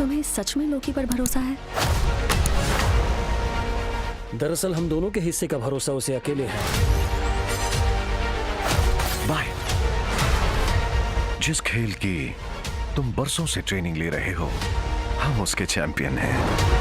तुम्हें सच में लोकी पर भरोसा है? दरअसल हम दोनों के हिस्से का भरोसा उसे अकेले है। बाय। जिस खेल की तुम बरसों से ट्रेनिंग ले रहे हो, हम उसके चैंपियन हैं।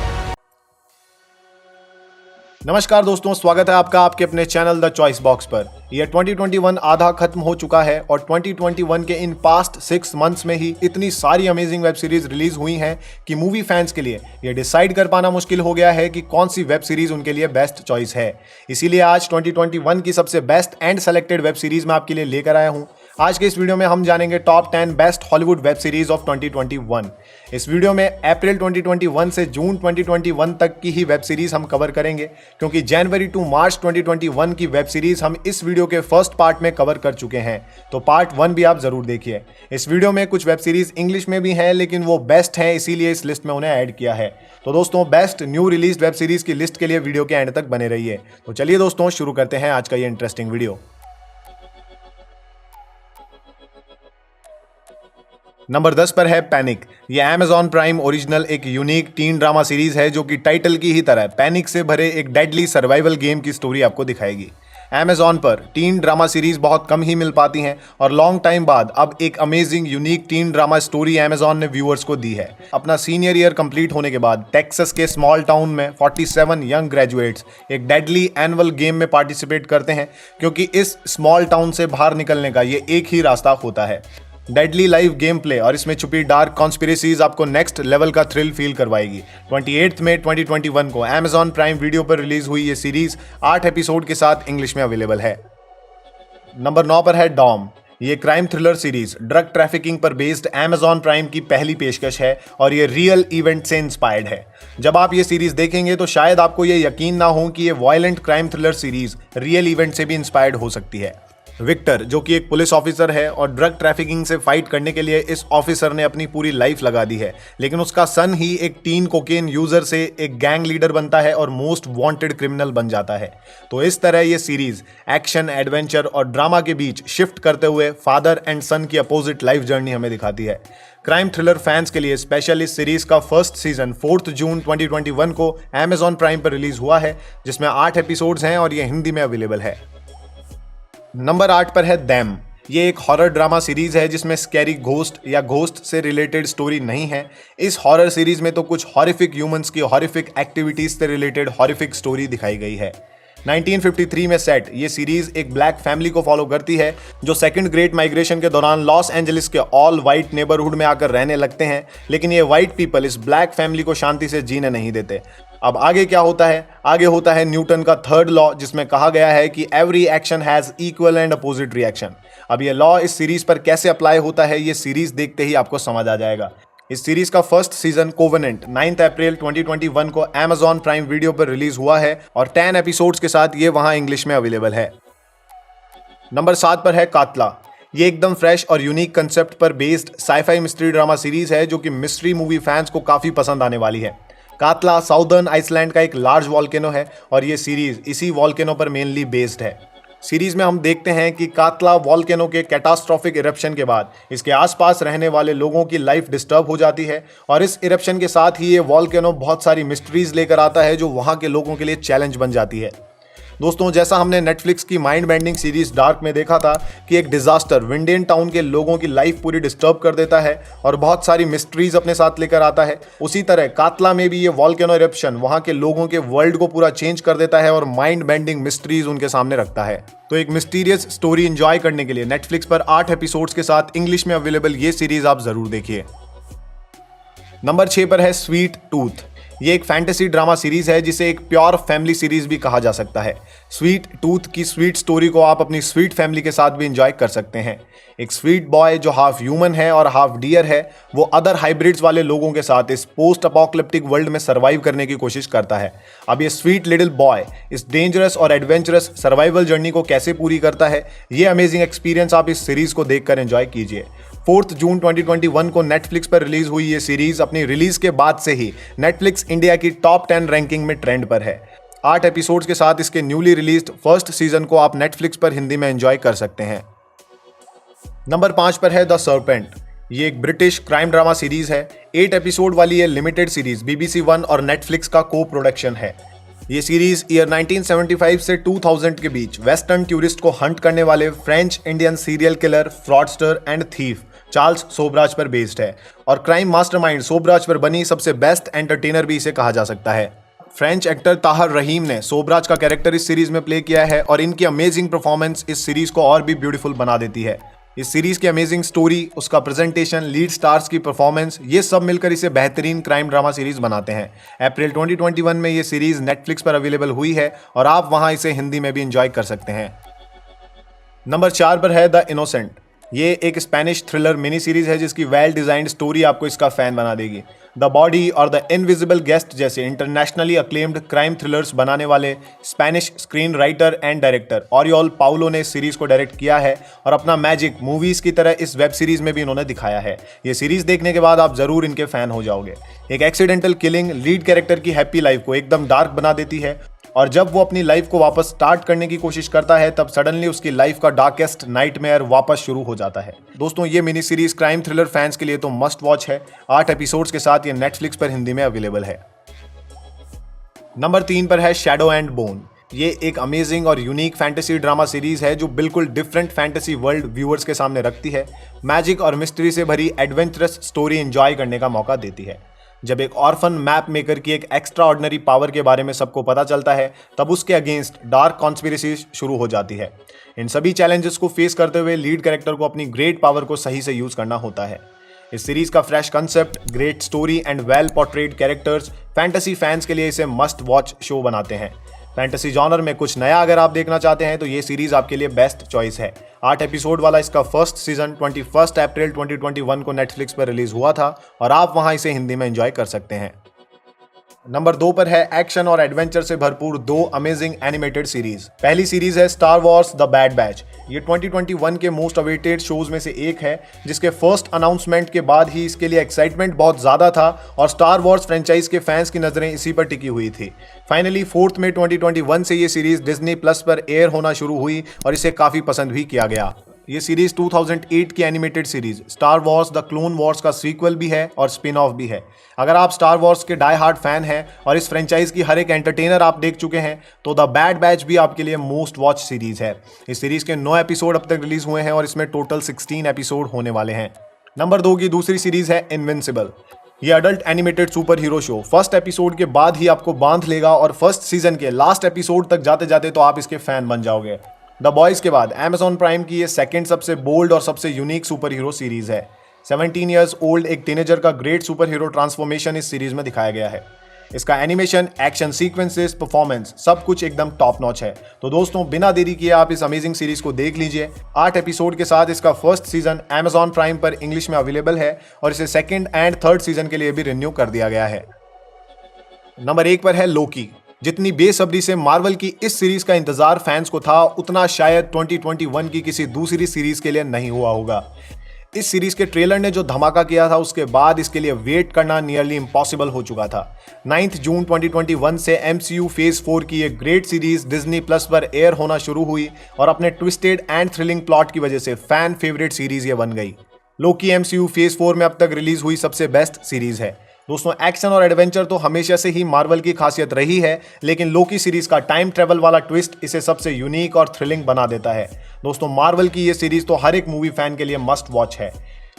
नमस्कार दोस्तों, स्वागत है आपका आपके अपने चैनल द चॉइस बॉक्स पर। यह 2021 आधा खत्म हो चुका है और 2021 के इन पास्ट 6 मंथ्स में ही इतनी सारी अमेजिंग वेब सीरीज रिलीज हुई हैं कि मूवी फैंस के लिए यह डिसाइड कर पाना मुश्किल हो गया है कि कौन सी वेब सीरीज उनके लिए बेस्ट चॉइस है। इसीलिए आज 2021 की सबसे best and selected web series मैं आपके लिए लेकर आया हूं। आज के इस वीडियो में हम जानेंगे top 10 best Hollywood web series of 2021। इस वीडियो में अप्रैल 2021 से जून 2021 तक की ही वेब सीरीज हम कवर करेंगे, क्योंकि जनवरी टू मार्च 2021 की वेब सीरीज हम इस वीडियो के फर्स्ट पार्ट में कवर कर चुके हैं, तो पार्ट 1 भी आप जरूर देखिए। इस वीडियो में कुछ वेब सीरीज इंग्लिश में भी हैं, लेकिन वो बेस्ट हैं, इसीलिए इस लिस्ट में उन्हें ऐड किया है। तो दोस्तों, best new release web series की लिस्ट के लिए वीडियो के एंड तक बने रहिए। तो चलिए दोस्तों, शुरू करते हैं आज का ये इंटरेस्टिंग वीडियो। नंबर 10 पर है पैनिक। यह Amazon प्राइम ओरिजिनल एक यूनिक टीन ड्रामा सीरीज है जो कि टाइटल की ही तरह पैनिक से भरे एक डेडली सर्वाइवल गेम की स्टोरी आपको दिखाएगी। Amazon पर टीन ड्रामा सीरीज बहुत कम ही मिल पाती हैं और लॉन्ग टाइम बाद अब एक amazing unique tin drama story Amazon ने व्यूअर्स को दी है। अपना सीनियर ईयर कंप्लीट होने के बाद टेक्सास के स्मॉल टाउन में 47 यंग ग्रेजुएट्स एक डेडली एनुअल गेम में पार्टिसिपेट करते हैं, क्योंकि इस स्मॉल टाउन से बाहर निकलने का ये एक ही रास्ता होता है, डेडली लाइव गेम प्ले, और इसमें छुपी डार्क कॉन्स्पिरेसीज आपको नेक्स्ट लेवल का थ्रिल फील करवाएगी। 28 मई 2021 को Amazon प्राइम वीडियो पर रिलीज हुई ये सीरीज 8 एपिसोड के साथ इंग्लिश में अवेलेबल है। नंबर 9 पर है डॉम। ये crime thriller series drug trafficking पर बेस्ड Amazon प्राइम की पहली पेशकश है और ये रियल इवेंट से इंस्पायर्ड है। जब आप ये सीरीज देखेंगे तो शायद आपको ये यकीन ना हो कि ये violent crime thriller series real event से भी इंस्पायर्ड हो सकती है। विक्टर, जो कि एक पुलिस ऑफिसर है और ड्रग ट्रैफिकिंग से फाइट करने के लिए इस ऑफिसर ने अपनी पूरी लाइफ लगा दी है, लेकिन उसका सन ही एक टीन कोकेन यूजर से एक गैंग लीडर बनता है और मोस्ट वांटेड क्रिमिनल बन जाता है। तो इस तरह ये सीरीज एक्शन, एडवेंचर और ड्रामा के बीच शिफ्ट करते हुए फादर एंड सन की अपोजिट लाइफ जर्नी हमें दिखाती है। क्राइम थ्रिलर फैंस के लिए स्पेशल इस सीरीज का फर्स्ट सीजन 4 जून 2021 को Amazon प्राइम पर रिलीज हुआ है, जिसमें 8 एपिसोड्स हैं और ये हिंदी में अवेलेबल है। नंबर 8 पर है दैम। ये एक हॉरर ड्रामा सीरीज है जिसमें स्कैरी घोस्ट या घोस्ट से रिलेटेड स्टोरी नहीं है। इस हॉरर सीरीज में तो कुछ हॉरिफिक ह्यूमंस की हॉरिफिक एक्टिविटीज से रिलेटेड हॉरिफिक स्टोरी दिखाई गई है। 1953 में सेट ये सीरीज एक ब्लैक फैमिली को फॉलो करती है जो सेकंड ग्रेट माइग्रेशन के दौरान लॉस एंजलिस के ऑल वाइट नेबरहुड में आकर रहने लगते हैं, लेकिन ये वाइट पीपल इस ब्लैक फैमिली को शांति से जीने नहीं देते। अब आगे क्या होता है? आगे होता है न्यूटन का थर्ड लॉ, जिसमें कहा गया है कि every action has equal and opposite reaction. अब ये लॉ इस सीरीज पर कैसे अप्लाई होता है, ये सीरीज देखते ही आपको समझ आ जाएगा। इस सीरीज का फर्स्ट सीजन कोवेनेंट 9 अप्रैल 2021 को Amazon प्राइम वीडियो पर रिलीज हुआ है और 10 एपिसोड्स के साथ ये वहां इंग्लिश में अवेलेबल है। नंबर 7 पर है कातला। ये एकदम फ्रेश और यूनिक कंसेप्ट पर based sci-fi mystery drama series है जो कि मिस्ट्री मूवी फैंस को काफी पसंद आने वाली है। कातला साउदर्न आइसलैंड का एक लार्ज वॉल्केनो है और ये सीरीज इसी वॉल्केनो पर मेनली बेस्ड है। सीरीज में हम देखते हैं कि कातला वॉल्केनो के कैटास्ट्रॉफिक इरप्शन के बाद इसके आसपास रहने वाले लोगों की लाइफ डिस्टर्ब हो जाती है और इस इरप्शन के साथ ही ये वॉल्केनो बहुत सारी मिस्ट्रीज लेकर आता है जो वहाँ के लोगों के लिए चैलेंज बन जाती है। दोस्तों, जैसा हमने नेटफ्लिक्स की माइंड बेंडिंग सीरीज डार्क में देखा था कि एक डिजास्टर विंडेन टाउन के लोगों की लाइफ पूरी डिस्टर्ब कर देता है और बहुत सारी मिस्ट्रीज अपने साथ लेकर आता है, उसी तरह कातला में भी ये वॉल्केनो इरप्शन वहाँ के लोगों के वर्ल्ड को पूरा चेंज कर देता है और माइंड बेंडिंग मिस्ट्रीज उनके सामने रखता है। तो एक मिस्टीरियस स्टोरी एंजॉय करने के लिए नेटफ्लिक्स पर 8 एपिसोड्स के साथ इंग्लिश में अवेलेबल ये सीरीज आप जरूर देखिए। नंबर 6 पर है स्वीट टूथ। ये एक फैंटेसी ड्रामा सीरीज है जिसे एक प्योर फैमिली सीरीज भी कहा जा सकता है। स्वीट टूथ की स्वीट स्टोरी को आप अपनी स्वीट फैमिली के साथ भी एंजॉय कर सकते हैं। एक स्वीट बॉय जो हाफ ह्यूमन है और हाफ डियर है, वो अदर हाइब्रिड्स वाले लोगों के साथ इस पोस्ट अपोकलिप्टिक वर्ल्ड में सर्वाइव करने की कोशिश करता है। अब ये स्वीट लिटिल बॉय इस डेंजरस और एडवेंचरस सर्वाइवल जर्नी को कैसे पूरी करता है, ये अमेजिंग एक्सपीरियंस आप इस सीरीज को देखकर एंजॉय कीजिए। 4 जून 2021 को नेटफ्लिक्स पर रिलीज हुई ये सीरीज अपनी रिलीज के बाद से ही नेटफ्लिक्स इंडिया की टॉप 10 रैंकिंग में ट्रेंड पर है। 8 एपिसोड्स के साथ इसके न्यूली रिलीज्ड फर्स्ट सीजन को आप नेटफ्लिक्स पर हिंदी में एंजॉय कर सकते हैं। नंबर 5 पर है द सर्पेंट। ये एक ब्रिटिश क्राइम ड्रामा सीरीज है। 8 एपिसोड वाली ये लिमिटेड सीरीज BBC वन और नेटफ्लिक्स का को प्रोडक्शन है। ये सीरीज ईयर 1975 से 2000 के बीच वेस्टर्न टूरिस्ट को हंट करने वाले French Indian serial killer, fraudster and thief Charles Sobhraj पर बेस्ड है और क्राइम मास्टरमाइंड सोबराज पर बनी सबसे बेस्ट एंटरटेनर भी इसे कहा जा सकता है। फ्रेंच एक्टर ताहर रहीम ने सोबराज का कैरेक्टर इस सीरीज में प्ले किया है और इनकी अमेजिंग परफॉर्मेंस इस सीरीज को और भी ब्यूटीफुल बना देती है। इस सीरीज की अमेजिंग स्टोरी, उसका प्रेजेंटेशन, लीड स्टार्स की परफॉर्मेंस, ये सब मिलकर इसे बेहतरीन क्राइम ड्रामा सीरीज बनाते हैं। अप्रैल 2021 में ये सीरीज नेटफ्लिक्स पर अवेलेबल हुई है और आप वहां इसे हिंदी में भी एंजॉय कर सकते हैं। नंबर 4 पर है द इनोसेंट। ये एक स्पेनिश थ्रिलर मिनी सीरीज है जिसकी वेल डिजाइंड स्टोरी आपको इसका फैन बना देगी। द बॉडी और द इनविजिबल गेस्ट जैसे इंटरनेशनली अक्लेम्ड क्राइम थ्रिलर्स बनाने वाले Spanish screen writer and director Oriol Paulo ने इस सीरीज को डायरेक्ट किया है और अपना मैजिक मूवीज की तरह इस वेब सीरीज में भी इन्होंने दिखाया है। ये सीरीज देखने के बाद आप जरूर इनके फैन हो जाओगे। एक एक्सीडेंटल किलिंग लीड कैरेक्टर की हैप्पी लाइफ को एकदम डार्क बना देती है और जब वो अपनी लाइफ को वापस स्टार्ट करने की कोशिश करता है तब सडनली उसकी लाइफ का डार्केस्ट नाइटमेयर वापस शुरू हो जाता है। दोस्तों, ये mini series crime thriller fans के लिए तो मस्ट वॉच है। 8 एपिसोड्स के साथ ये नेटफ्लिक्स पर हिंदी में अवेलेबल है। नंबर 3 पर है शैडो एंड बोन। ये एक अमेजिंग और यूनिक फैंटेसी ड्रामा सीरीज है जो बिल्कुल डिफरेंट फैंटेसी वर्ल्ड व्यूअर्स के सामने रखती है। मैजिक और मिस्ट्री से भरी एडवेंचरस स्टोरी एंजॉय करने का मौका देती है। जब एक ऑर्फन मैप मेकर की एक एक्स्ट्रा ऑर्डिनरी पावर के बारे में सबको पता चलता है तब उसके अगेंस्ट डार्क कॉन्स्पिरेसी शुरू हो जाती है। इन सभी चैलेंजेस को फेस करते हुए लीड कैरेक्टर को अपनी ग्रेट पावर को सही से यूज करना होता है। इस सीरीज का fresh concept, great story and well portrayed characters fantasy fans के लिए इसे मस्ट वॉच शो बनाते हैं। फैंटेसी जॉनर में कुछ नया अगर आप देखना चाहते हैं तो ये सीरीज आपके लिए बेस्ट चॉइस है। 8 एपिसोड वाला इसका फर्स्ट सीजन 21 अप्रैल 2021 को नेटफ्लिक्स पर रिलीज हुआ था और आप वहां इसे हिंदी में एंजॉय कर सकते हैं। नंबर 2 पर है एक्शन और एडवेंचर से भरपूर 2 अमेजिंग एनिमेटेड सीरीज। पहली सीरीज है star Wars the bad batch. ये 2021 के मोस्ट अवेटेड शोज में से एक है जिसके फर्स्ट अनाउंसमेंट के बाद ही इसके लिए एक्साइटमेंट बहुत ज्यादा था और स्टार वॉर्स फ्रेंचाइज के फैंस की नजरें इसी पर टिकी हुई थी। फाइनली 4 मई 2021 से ये सीरीज डिज्नी प्लस पर एयर होना शुरू हुई और इसे काफी पसंद भी किया गया। ये सीरीज 2008 की animated series star Wars the clone Wars का सीक्वल भी है और स्पिन ऑफ भी है। अगर आप स्टार वॉर्स के डाई हार्ड फैन हैं और इस फ्रेंचाइज की हर एक एंटरटेनर आप देख चुके हैं तो द बैड बैच भी आपके लिए मोस्ट वॉच सीरीज है। इस सीरीज के 9 एपिसोड अब तक रिलीज हुए हैं और इसमें टोटल 16 एपिसोड होने वाले हैं। नंबर 2 की दूसरी सीरीज है इनविंसिबल। ये adult animated super hero show first episode के बाद ही आपको बांध लेगा और फर्स्ट सीजन के लास्ट एपिसोड तक जाते जाते तो आप इसके फैन बन जाओगे। द बॉयज के बाद Amazon प्राइम की ये सेकंड सबसे बोल्ड और सबसे यूनिक सुपर हीरो सीरीज है। 17 ईयर्स ओल्ड एक टीनेजर का ग्रेट सुपर हीरो ट्रांसफॉर्मेशन इस सीरीज में दिखाया गया है। इसका एनिमेशन, एक्शन सीक्वेंसेस, परफॉर्मेंस सब कुछ एकदम टॉप नॉच है। तो दोस्तों, बिना देरी किए आप इस अमेजिंग सीरीज को देख लीजिए। 8 एपिसोड के साथ इसका फर्स्ट सीजन Amazon प्राइम पर इंग्लिश में अवेलेबल है और इसे सेकंड एंड थर्ड सीजन के लिए भी रिन्यू कर दिया गया है। नंबर 1 पर है लोकी। जितनी बेसब्री से मार्वल की इस सीरीज का इंतजार फैंस को था उतना शायद 2021 की किसी दूसरी सीरीज के लिए नहीं हुआ होगा। इस सीरीज के ट्रेलर ने जो धमाका किया था उसके बाद इसके लिए वेट करना नियरली इम्पॉसिबल हो चुका था। 9 जून 2021 से MCU फेज 4 की एक ग्रेट सीरीज डिज्नी प्लस पर एयर होना शुरू हुई और अपने ट्विस्टेड एंड थ्रिलिंग प्लॉट की वजह से फैन फेवरेट सीरीज ये बन गई। लोकी MCU फेज 4 में अब तक रिलीज हुई सबसे बेस्ट सीरीज है। दोस्तों, एक्शन और एडवेंचर तो हमेशा से ही मार्वल की खासियत रही है, लेकिन लोकी सीरीज का टाइम ट्रेवल वाला ट्विस्ट इसे सबसे यूनिक और थ्रिलिंग बना देता है। दोस्तों, मार्वल की ये सीरीज तो हर एक मूवी फैन के लिए मस्ट वॉच है।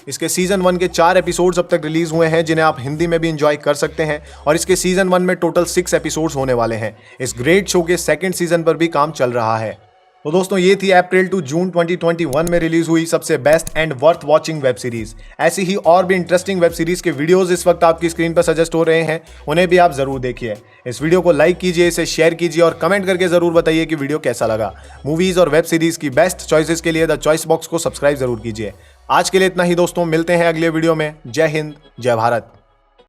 इसके सीजन 1 के 4 एपिसोड्स अब तक रिलीज हुए हैं जिन्हें आप हिंदी में भी एंजॉय कर सकते हैं और इसके सीजन 1 में टोटल 6 एपिसोड्स होने वाले हैं। इस ग्रेट शो के सेकंड सीजन पर भी काम चल रहा है। तो दोस्तों, ये थी अप्रैल टू जून 2021 में रिलीज हुई सबसे best and worth watching web series. ऐसी ही और भी इंटरेस्टिंग वेब सीरीज के वीडियोस इस वक्त आपकी स्क्रीन पर सजेस्ट हो रहे हैं, उन्हें भी आप जरूर देखिए। इस वीडियो को लाइक कीजिए, इसे शेयर कीजिए और कमेंट करके जरूर बताइए कि वीडियो कैसा लगा। मूवीज और वेब सीरीज की बेस्ट चॉइसेस के लिए द चॉइस बॉक्स को सब्सक्राइब जरूर कीजिए। आज के लिए इतना ही दोस्तों, मिलते हैं अगले वीडियो में। जय हिंद, जय भारत।